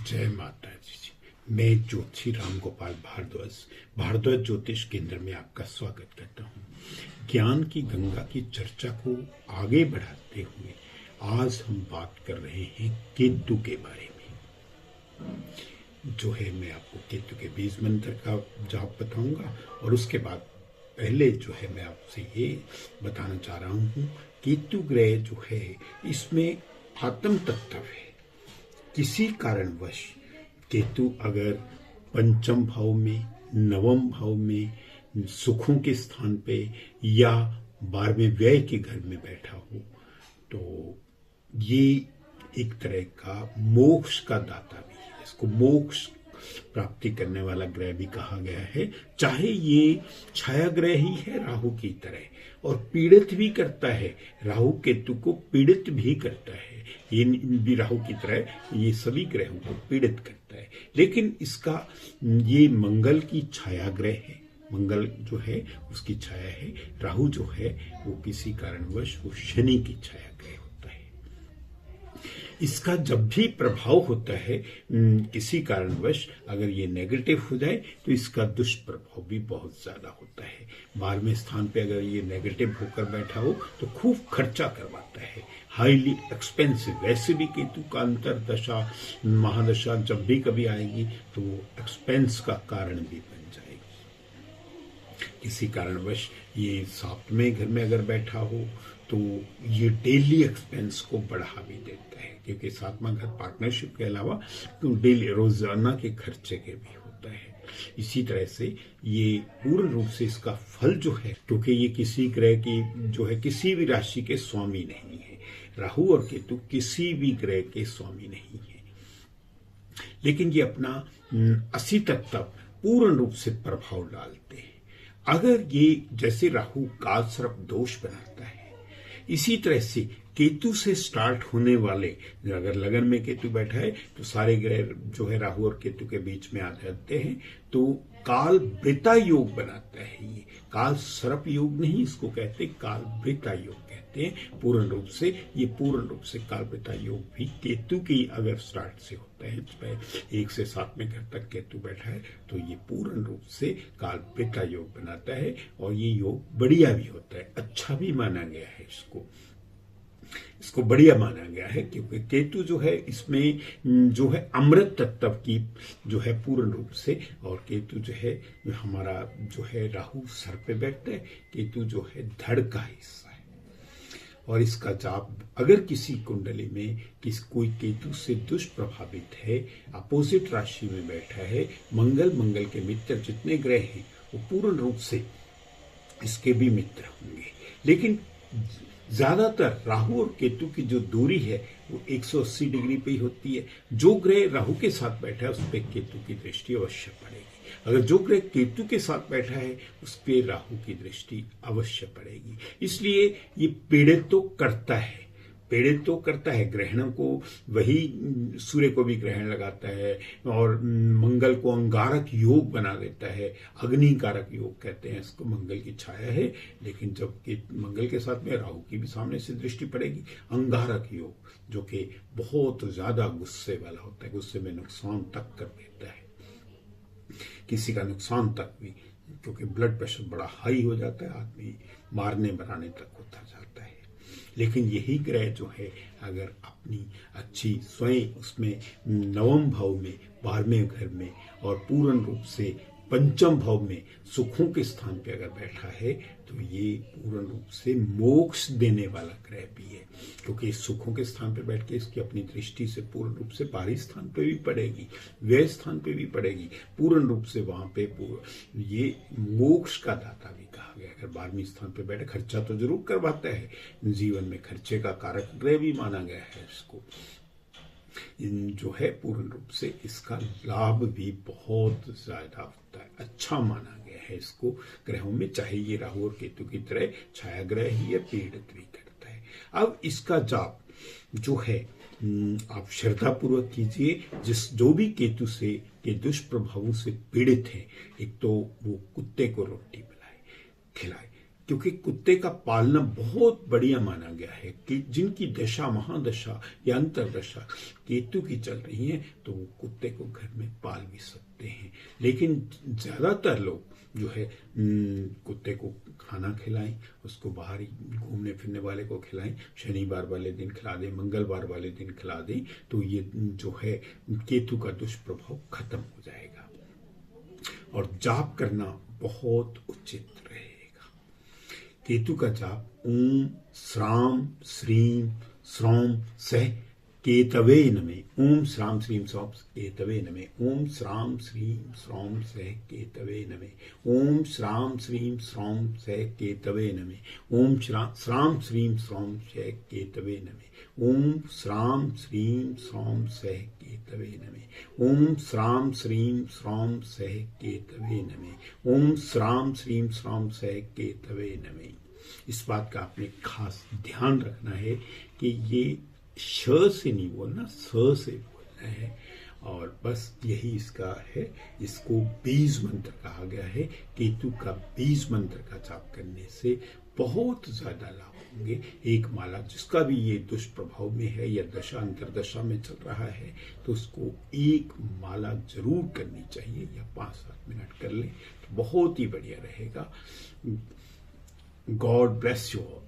जय माता जी। मैं ज्योतिषी रामगोपाल भारद्वाज ज्योतिष केंद्र में आपका स्वागत करता हूँ। ज्ञान की गंगा की चर्चा को आगे बढ़ाते हुए आज हम बात कर रहे हैं केतु के बारे में। जो है मैं आपको केतु के बीज मंत्र का जाप बताऊंगा और उसके बाद पहले जो है मैं आपसे ये बताना चाह रहा हूँ केतु ग्रह जो है इसमें आत्म तत्व है। किसी कारणवश केतु अगर पंचम भाव में, नवम भाव में, सुखों के स्थान पे या 12वें व्यय के घर में बैठा हो तो ये एक तरह का मोक्ष का दाता भी है। इसको मोक्ष प्राप्ति करने वाला ग्रह भी कहा गया है। चाहे ये छाया ग्रह ही है राहु की तरह और पीड़ित भी करता है, राहु केतु को पीड़ित भी करता है। ये भी राहु की तरह ये सभी ग्रहों को पीड़ित करता है, लेकिन इसका ये मंगल की छाया ग्रह है। मंगल जो है उसकी छाया है। राहु जो है वो किसी कारणवश वो शनि की छाया ग्रह होता है। इसका जब भी प्रभाव होता है किसी कारणवश अगर ये नेगेटिव हो जाए तो इसका दुष्प्रभाव भी बहुत ज्यादा होता है। 12वें स्थान पे अगर ये नेगेटिव होकर बैठा हो तो खूब खर्चा करवाता है, हाईली एक्सपेंसिव। वैसे भी केतु का अंतरदशा महादशा जब भी कभी आएगी तो वो एक्सपेंस का कारण भी बन जाएगी। किसी कारणवश ये 7वें घर में अगर बैठा हो तो ये डेली एक्सपेंस को बढ़ा भी देता है, क्योंकि 7वां घर पार्टनरशिप के अलावा तो डेली रोजाना के खर्चे के भी होता है। इसी तरह से ये पूर्ण रूप से इसका फल जो है, क्योंकि ये किसी ग्रह की जो है किसी भी राशि के स्वामी नहीं है। राहु और केतु किसी भी ग्रह के स्वामी नहीं है, लेकिन ये अपना 80 तत्व पूर्ण रूप से प्रभाव डालते हैं। अगर ये जैसे राहु काल सर्प दोष बनाता है, इसी तरह से केतु से स्टार्ट होने वाले, अगर लगन में केतु बैठा है तो सारे ग्रह जो है राहु और केतु के बीच में आ जाते हैं तो काल वृता योग बनाता है। ये काल सर्प योग नहीं इसको कहते, काल वृता योग कहते हैं। पूर्ण रूप से ये पूर्ण रूप से काल वृता योग भी केतु की अगर स्टार्ट से होता है, 1 से 7वें घर तक केतु बैठा है तो ये पूर्ण रूप से काल वृता योग बनाता है और ये योग बढ़िया भी होता है, अच्छा भी माना गया है। इसको बढ़िया माना गया है क्योंकि केतु जो है इसमें जो है अमृत तत्व की जो है पूर्ण रूप से, और केतु जो है हमारा जो है राहु सर पे बैठता है, केतु जो है धड़ का हिस्सा है। और इसका जाप अगर किसी कुंडली में कोई केतु से दुष्प्रभावित है, अपोजिट राशि में बैठा है, मंगल के मित्र जितने ग्रह हैं वो पूर्ण रूप से इसके भी मित्र होंगे। लेकिन ज्यादातर राहु और केतु की जो दूरी है वो 180 डिग्री पे ही होती है। जो ग्रह राहु के साथ बैठा है उस पर केतु की दृष्टि अवश्य पड़ेगी। अगर जो ग्रह केतु के साथ बैठा है उस पर राहु की दृष्टि अवश्य पड़ेगी। इसलिए ये पीड़ित तो करता है, ग्रहणों को वही सूर्य को भी ग्रहण लगाता है और मंगल को अंगारक योग बना देता है। अग्निकारक योग कहते हैं इसको, मंगल की छाया है, लेकिन जब मंगल के साथ में राहु की भी सामने से दृष्टि पड़ेगी, अंगारक योग जो कि बहुत ज्यादा गुस्से वाला होता है, गुस्से में नुकसान तक कर देता है, किसी का नुकसान तक भी, क्योंकि ब्लड प्रेशर बड़ा हाई हो जाता है, आदमी मारने बनाने तक होता जाता है। लेकिन यही ग्रह जो है अगर अपनी अच्छी स्वयं उसमें 9वें भाव में, 12वें घर में और पूर्ण रूप से पंचम भाव में सुखों के स्थान पे अगर बैठा है तो ये पूर्ण रूप से मोक्ष देने वाला ग्रह भी है, क्योंकि सुखों के स्थान पे बैठ के इसकी अपनी दृष्टि से पूर्ण रूप से बाहरी स्थान पे भी पड़ेगी, व्यय स्थान पे भी पड़ेगी, पूर्ण रूप से वहां पे ये मोक्ष का दाता भी कहा गया। अगर 12वें स्थान पे बैठे, खर्चा तो जरूर करवाता है, जीवन में खर्चे का कारक ग्रह भी माना गया है इसको, जो है पूर्ण रूप से इसका लाभ भी बहुत ज्यादा होता है, अच्छा माना गया है इसको ग्रहों में, चाहे ये राहु और केतु की तरह छाया ग्रह ही है, पीड़ित भी करता है। अब इसका जाप जो है आप श्रद्धा पूर्वक कीजिए। जो भी केतु से के दुष्प्रभावों से पीड़ित है, एक तो वो कुत्ते को रोटी खिलाए, क्योंकि कुत्ते का पालना बहुत बढ़िया माना गया है कि जिनकी दशा महादशा या अंतरदशा केतु की चल रही है तो वो कुत्ते को घर में पाल भी सकते हैं। लेकिन ज्यादातर लोग जो है कुत्ते को खाना खिलाएं, उसको बाहर घूमने फिरने वाले को खिलाएं, शनिवार वाले दिन खिला दें, मंगलवार वाले दिन खिला दें, तो ये जो है केतु का दुष्प्रभाव खत्म हो जाएगा। और जाप करना बहुत उचित रहेगा। केतु का जाप ओम श्राम श्रीम श्रौम सह केतवे नमे, ओम श्राम श्रीम श्रौम केतवे नमे, ओम श्राम श्रीम श्रौम सह केतवे नमे, ओम श्राम श्रीम श्रौम सह केतवे नमे, ओम श्राम श्रीम श्रौम सह केतवे नमे, ओम श्राम श्रीम श्रौम सह केतवे नमे, ओम श्राम श्रीम श्रौम सह केतवे नमे, ओम श्राम श्रीम श्रौम सह केतवे नमे। इस बात का आपने खास ध्यान रखना है कि ये श से नहीं बोलना, स से बोलना है। और बस यही इसका है। इसको बीज मंत्र कहा गया है। केतु का बीज मंत्र का जाप करने से बहुत ज्यादा लाभ होंगे। एक माला जिसका भी ये दुष्प्रभाव में है या दशा अंतरदशा में चल रहा है तो उसको एक माला जरूर करनी चाहिए, या 5-7 मिनट कर ले तो बहुत ही बढ़िया रहेगा। God bless you all.